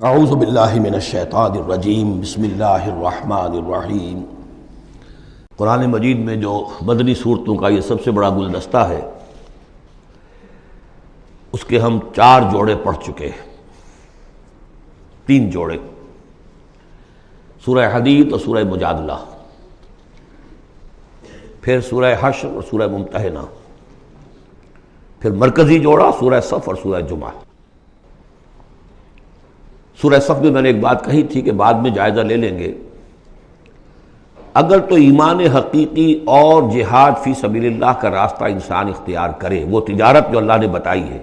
اعوذ باللہ من الشیطان الرجیم بسم اللہ الرحمن الرحیم۔ قرآن مجید میں جو مدنی صورتوں کا یہ سب سے بڑا گلدستہ ہے، اس کے ہم 4 جوڑے پڑھ چکے ہیں، 3 جوڑے، سورہ حدید اور سورہ مجادلہ، پھر سورہ حشر اور سورہ ممتحنہ، پھر مرکزی جوڑا سورہ صف اور سورہ جمعہ۔ سورہ صف میں نے ایک بات کہی تھی کہ بعد میں جائزہ لے لیں گے، اگر تو ایمان حقیقی اور جہاد فی سبیل اللہ کا راستہ انسان اختیار کرے، وہ تجارت جو اللہ نے بتائی ہے،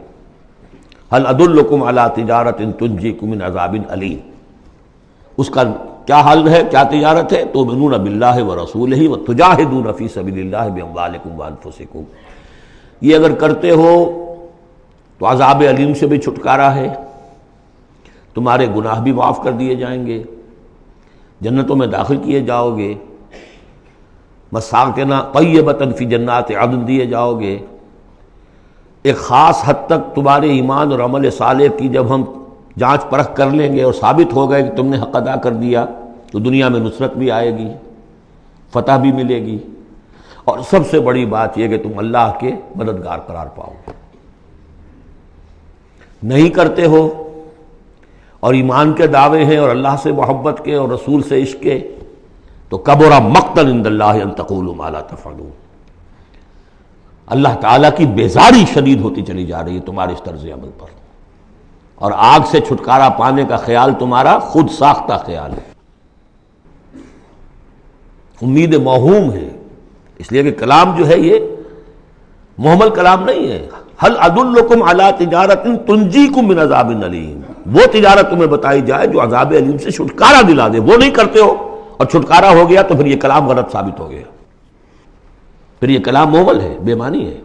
هل ادلکم علی تجارت تنجیکم من عذاب علیم، اس کا کیا حل ہے، کیا تجارت ہے؟ تؤمنون باللہ ورسولہ وتجاہدون فی سبیل اللہ باموالکم وانفسکم، یہ اگر کرتے ہو تو عذاب علیم سے بھی چھٹکارا ہے، تمہارے گناہ بھی معاف کر دیے جائیں گے، جنتوں میں داخل کیے جاؤ گے، مساکن طیبۃ فی جنات عدن دیے جاؤ گے۔ ایک خاص حد تک تمہارے ایمان اور عمل صالح کی جب ہم جانچ پرکھ کر لیں گے اور ثابت ہو گئے کہ تم نے حق ادا کر دیا، تو دنیا میں نصرت بھی آئے گی، فتح بھی ملے گی، اور سب سے بڑی بات یہ کہ تم اللہ کے مددگار قرار پاؤ گے۔ نہیں کرتے ہو اور ایمان کے دعوے ہیں اور اللہ سے محبت کے اور رسول سے عشق کے، تو کبر مقتا عند اللہ ان تقولوا ما لا تفعلون، اللہ تعالیٰ کی بیزاری شدید ہوتی چلی جا رہی ہے تمہارے اس طرز عمل پر، اور آگ سے چھٹکارا پانے کا خیال تمہارا خود ساختہ خیال ہے، امید موہوم ہے، اس لیے کہ کلام جو ہے یہ محمل کلام نہیں ہے۔ هل ادلکم علی تجارت تنجیکم من عذاب علیم، وہ تجارت تمہیں بتائی جائے جو عذاب علیم سے چھٹکارا دلا دے، وہ نہیں کرتے ہو اور چھٹکارا ہو گیا تو پھر یہ کلام غلط ثابت ہو گیا، پھر یہ کلام محمل ہے، بے معنی ہے۔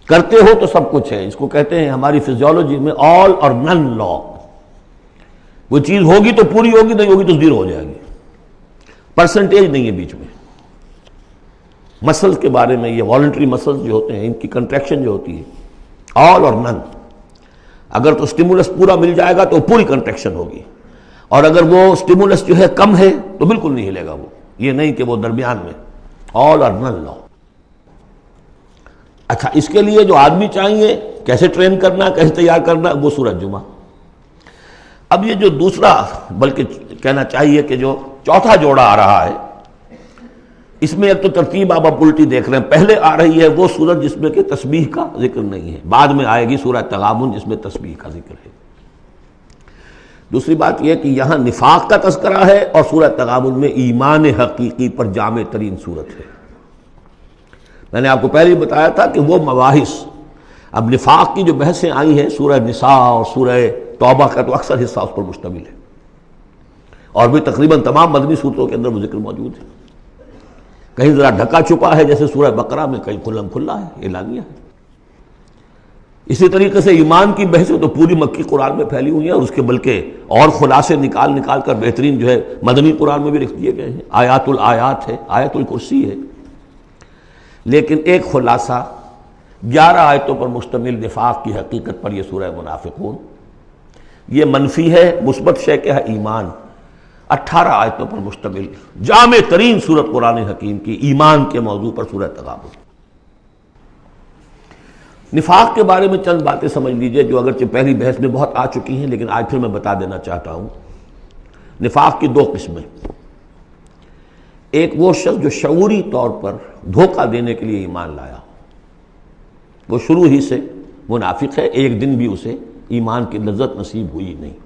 کرتے ہو تو سب کچھ ہے، اس کو کہتے ہیں ہماری فزیولوجی میں آل اور نن لا، وہ چیز ہوگی تو پوری ہوگی، نہیں ہوگی تو زیرو ہو جائے گی، پرسنٹیج نہیں ہے بیچ میں۔ مسلز کے بارے میں، یہ والنٹری مسلز جو ہوتے ہیں، ان کی کنٹریکشن جو ہوتی ہے آل اور نن، اگر تو سٹیمولس پورا مل جائے گا تو پوری کنٹریکشن ہوگی، اور اگر وہ سٹیمولس جو ہے کم ہے تو بالکل نہیں ہلے گا وہ، یہ نہیں کہ وہ درمیان میں، آل اور نن لا۔ اچھا، اس کے لیے جو آدمی چاہیے کیسے ٹرین کرنا، کیسے تیار کرنا، وہ سورۃ جمعہ۔ اب یہ جو دوسرا، بلکہ کہنا چاہیے کہ جو چوتھا جوڑا آ رہا ہے، اس میں ایک تو ترتیب آپ الٹی دیکھ رہے ہیں، پہلے آ رہی ہے وہ سورت جس میں کہ تسبیح کا ذکر نہیں ہے، بعد میں آئے گی سورہ تغابن جس میں تسبیح کا ذکر ہے۔ دوسری بات یہ کہ یہاں نفاق کا تذکرہ ہے اور سورہ تغابن میں ایمان حقیقی پر جامع ترین سورت ہے۔ میں نے آپ کو پہلے ہی بتایا تھا کہ وہ مباحث، اب نفاق کی جو بحثیں آئی ہیں سورہ نساء اور سورہ توبہ کا تو اکثر حصہ اس پر مشتمل ہے، اور بھی تقریباً تمام مدنی صورتوں کے اندر وہ ذکر موجود ہے، کہیں ذرا ڈھکا چھپا ہے جیسے سورہ بقرہ میں، کہیں کھلم کھلا ہے، اعلانیہ ہے۔ اسی طریقے سے ایمان کی بحثیں تو پوری مکی قرآن میں پھیلی ہوئی ہیں، اور اس کے بلکہ اور خلاصے نکال کر بہترین جو ہے مدنی قرآن میں بھی لکھ دیے گئے ہیں، آیات الآیات ہے، آیت الکرسی ہے۔ لیکن ایک خلاصہ 11 آیتوں پر مشتمل نفاق کی حقیقت پر یہ سورہ منافقون، یہ منفی ہے، مثبت شے کیا ہے؟ ایمان۔ 18 آیتوں پر مشتمل جامع ترین سورت قرآن حکیم کی ایمان کے موضوع پر سورہ تغابن۔ نفاق کے بارے میں چند باتیں سمجھ لیجئے جو اگرچہ پہلی بحث میں بہت آ چکی ہیں، لیکن آج پھر میں بتا دینا چاہتا ہوں۔ نفاق کی 2 قسمیں، ایک وہ شخص جو شعوری طور پر دھوکہ دینے کے لیے ایمان لایا، وہ شروع ہی سے منافق ہے، ایک دن بھی اسے ایمان کی لذت نصیب ہوئی نہیں۔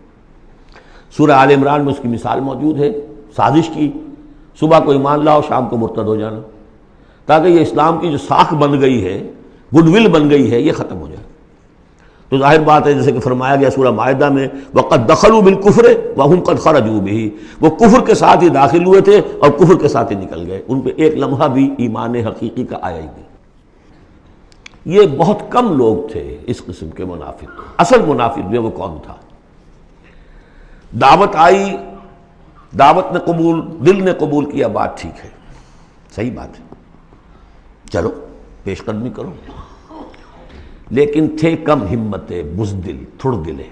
سورہ آل عمران میں اس کی مثال موجود ہے، سازش کی، صبح کو ایمان لاؤ، شام کو مرتد ہو جانا، تاکہ یہ اسلام کی جو ساکھ بن گئی ہے، گڈ ول بن گئی ہے، یہ ختم ہو جائے۔ تو ظاہر بات ہے جیسے کہ فرمایا گیا سورہ مائدہ میں، وَقَدْ دَخَلُوا بِالْكُفْرِ وَهُمْ قَدْ خَرَجُوا بِهِ، وہ کفر کے ساتھ ہی داخل ہوئے تھے اور کفر کے ساتھ ہی نکل گئے، ان پہ ایک لمحہ بھی ایمان حقیقی کا آیا ہی نہیں۔ یہ بہت کم لوگ تھے اس قسم کے منافق۔ اصل منافق جو وہ کون تھا؟ دعوت آئی، دعوت نے قبول، دل نے قبول کیا، بات ٹھیک ہے، صحیح بات ہے، چلو پیش قدمی کرو، لیکن تھے کم ہمت، بزدل، تھڑ دلے،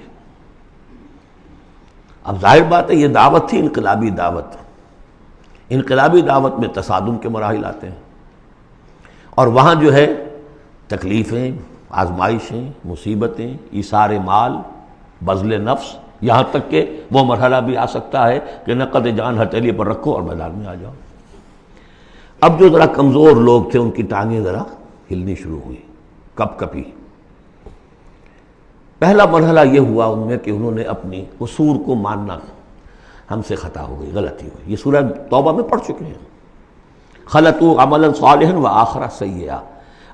اب ظاہر بات ہے یہ دعوت تھی انقلابی دعوت، انقلابی دعوت میں تصادم کے مراحل آتے ہیں، اور وہاں جو ہے تکلیفیں، آزمائشیں، مصیبتیں، ایثار مال، بذل نفس، یہاں تک کہ وہ مرحلہ بھی آ سکتا ہے کہ نقد جان ہتھیلی پر رکھو اور میدان میں آ جاؤ۔ اب جو ذرا کمزور لوگ تھے ان کی ٹانگیں ذرا ہلنی شروع ہوئی، کپ کپی۔ پہلا مرحلہ یہ ہوا ان میں کہ انہوں نے اپنی قصور کو ماننا، ہم سے خطا ہو گئی، غلطی ہوئی۔ یہ سورہ توبہ میں پڑھ چکے ہیں، خلطوا عملا صالحا وآخر سیئا۔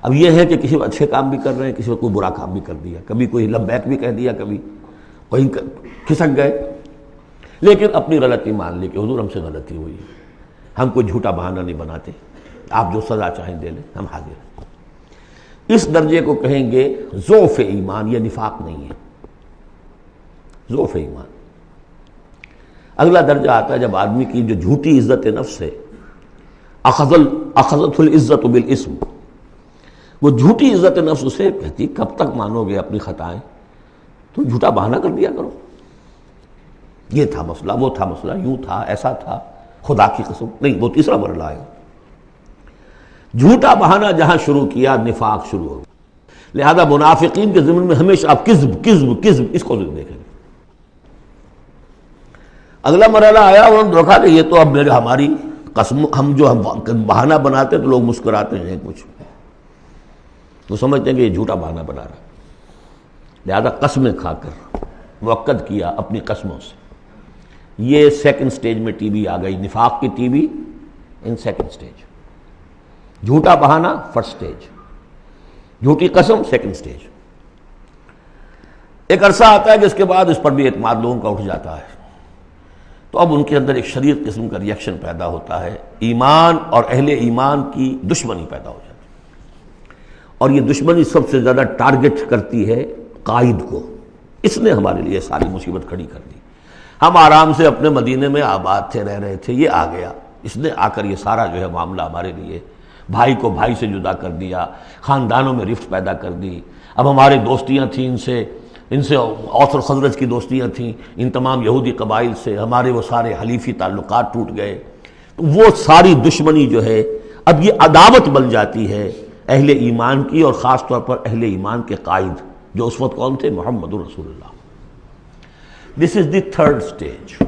اب یہ ہے کہ کسی وقت اچھے کام بھی کر رہے ہیں، کسی وقت کوئی برا کام بھی کر دیا، کبھی کوئی لبیک بھی کہہ دیا، کبھی کہیں کھسک گئے، لیکن اپنی غلطی مان لی کہ حضور ہم سے غلطی ہوئی، ہم کوئی جھوٹا بہانہ نہیں بناتے، آپ جو سزا چاہیں دے لیں، ہم حاضر ہیں۔ اس درجے کو کہیں گے ضعف ایمان، یہ نفاق نہیں ہے، ضعف ایمان۔ اگلا درجہ آتا ہے جب آدمی کی جو جھوٹی عزت نفس ہے، اخذت العزت بالاسم، وہ جھوٹی عزت نفس اسے کہتی کب تک مانو گے اپنی خطائیں، تم جھوٹا بہانہ کر دیا کرو، یہ تھا مسئلہ، وہ تھا مسئلہ، یوں تھا، ایسا تھا، خدا کی قسم نہیں۔ وہ تیسرا مرحلہ ہے، جھوٹا بہانہ جہاں شروع کیا نفاق شروع ہو گیا۔ لہذا منافقین کے ضمن میں ہمیشہ آپ کذب کذب کذب اس کو دیکھیں گے۔ اگلا مرحلہ آیا، انہوں نے دیکھا کہ یہ تو اب ہماری قسم، ہم جو بہانہ بناتے تو لوگ مسکراتے ہیں، کچھ وہ سمجھتے ہیں کہ یہ جھوٹا بہانہ بنا رہا ہے، لہذا قسمیں کھا کر مؤکد کیا اپنی قسموں سے۔ یہ سیکنڈ سٹیج میں ٹی بی آ گئی، نفاق کی T B in second stage, جھوٹا بہانہ فرسٹ سٹیج، جھوٹی قسم سیکنڈ سٹیج۔ ایک عرصہ آتا ہے کہ اس کے بعد اس پر بھی اعتماد لوگوں کا اٹھ جاتا ہے، تو اب ان کے اندر ایک شدید قسم کا ریئیکشن پیدا ہوتا ہے، ایمان اور اہل ایمان کی دشمنی پیدا ہو جاتی ہے، اور یہ دشمنی سب سے زیادہ ٹارگٹ کرتی ہے قائد کو۔ اس نے ہمارے لیے ساری مصیبت کھڑی کر دی، ہم آرام سے اپنے مدینے میں آباد تھے، رہ رہے تھے، یہ آ گیا، اس نے آ کر یہ سارا جو ہے معاملہ ہمارے لیے، بھائی کو بھائی سے جدا کر دیا، خاندانوں میں رفت پیدا کر دی۔ اب ہمارے دوستیاں تھیں ان سے اوس اور خزرج کی دوستیاں تھیں، ان تمام یہودی قبائل سے ہمارے وہ سارے حلیفی تعلقات ٹوٹ گئے، تو وہ ساری دشمنی جو ہے اب یہ عداوت بن جاتی ہے اہل ایمان کی، اور خاص طور پر اہل ایمان کے قائد جو اس وقت کون تھے؟ محمد رسول اللہ۔ دس از دی تھرڈ سٹیج۔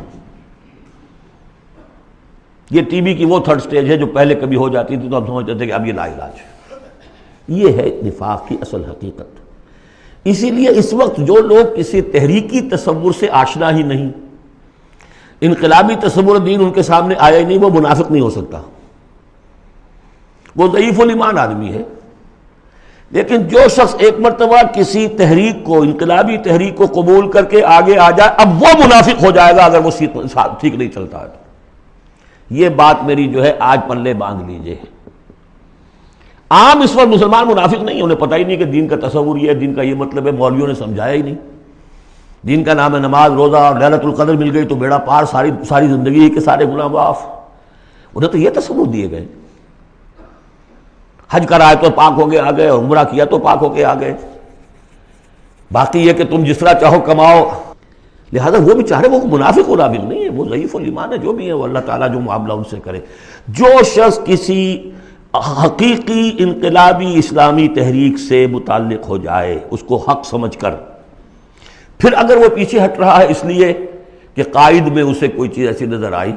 یہ ٹی بی کی وہ تھرڈ سٹیج ہے جو پہلے کبھی ہو جاتی تھی تو ہم سمجھتے تھے کہ اب یہ لا علاج ہے۔ یہ ہے نفاق کی اصل حقیقت۔ اسی لیے اس وقت جو لوگ کسی تحریکی تصور سے آشنا ہی نہیں، انقلابی تصور دین ان کے سامنے آیا ہی نہیں، وہ منافق نہیں ہو سکتا، وہ ضعیف الایمان آدمی ہے۔ لیکن جو شخص ایک مرتبہ کسی تحریک کو، انقلابی تحریک کو قبول کر کے آگے آ جائے، اب وہ منافق ہو جائے گا اگر وہ ٹھیک نہیں چلتا ہے۔ یہ بات میری جو ہے آج پلے باندھ لیجئے۔ عام اس وقت مسلمان منافق نہیں، انہیں پتہ ہی نہیں کہ دین کا تصور یہ ہے، دین کا یہ مطلب ہے، مولویوں نے سمجھایا ہی نہیں۔ دین کا نام ہے نماز، روزہ، اور لیلۃ القدر مل گئی تو بیڑا پار، ساری زندگی کے سارے گناہ معاف۔ انہیں تو یہ تصور دیے گئے، حج کرائے تو پاک ہو کے آ گئے، اور عمرہ کیا تو پاک ہو کے آ گئے، باقی یہ کہ تم جس طرح چاہو کماؤ۔ لہذا وہ بیچارے وہ منافق منافق نہیں ہے، وہ ضعیف الایمان ہے، جو بھی ہے وہ اللہ تعالیٰ جو معاملہ ان سے کرے۔ جو شخص کسی حقیقی انقلابی اسلامی تحریک سے متعلق ہو جائے، اس کو حق سمجھ کر، پھر اگر وہ پیچھے ہٹ رہا ہے اس لیے کہ قائد میں اسے کوئی چیز ایسی نظر آئی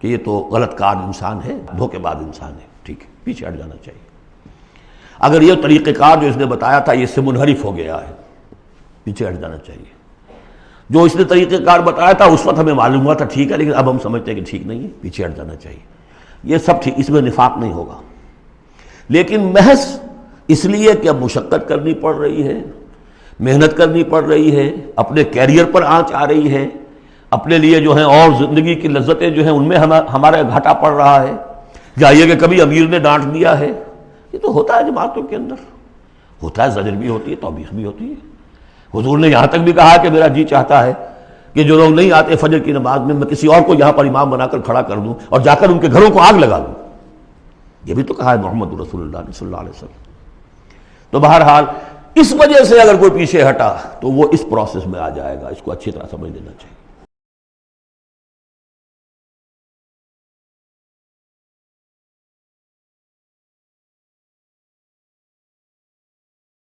کہ یہ تو غلط کار انسان ہے، دھوکے باز انسان ہے، ٹھیک ہے، پیچھے ہٹ جانا چاہیے۔ اگر یہ طریقہ کار جو اس نے بتایا تھا یہ اس سے منحرف ہو گیا ہے، پیچھے ہٹ جانا چاہیے۔ جو اس نے طریقہ کار بتایا تھا اس وقت ہمیں معلوم ہوا تھا ٹھیک ہے، لیکن اب ہم سمجھتے ہیں کہ ٹھیک نہیں ہے، پیچھے ہٹ جانا چاہیے۔ یہ سب ٹھیک، اس میں نفاق نہیں ہوگا، لیکن محض اس لیے کہ اب مشقت کرنی پڑ رہی ہے، محنت کرنی پڑ رہی ہے، اپنے کیریئر پر آنچ آ رہی ہے، اپنے لیے جو ہیں اور زندگی کی لذتیں جو ہیں ان میں ہمارا گھاٹا پڑ رہا ہے، جائیے کہ کبھی امیر نے ڈانٹ دیا ہے، یہ تو ہوتا ہے جماعتوں کے اندر، ہوتا ہے، زجر بھی ہوتی ہے، توبیخ بھی ہوتی ہے۔ حضور نے یہاں تک بھی کہا کہ میرا جی چاہتا ہے کہ جو لوگ نہیں آتے فجر کی نماز میں کسی اور کو یہاں پر امام بنا کر کھڑا کر دوں اور جا کر ان کے گھروں کو آگ لگا دوں، یہ بھی تو کہا ہے محمد رسول اللہ صلی اللہ علیہ وسلم۔ تو بہرحال اس وجہ سے اگر کوئی پیچھے ہٹا تو وہ اس پروسیس میں آ جائے گا، اس کو اچھی طرح سمجھ لینا چاہیے۔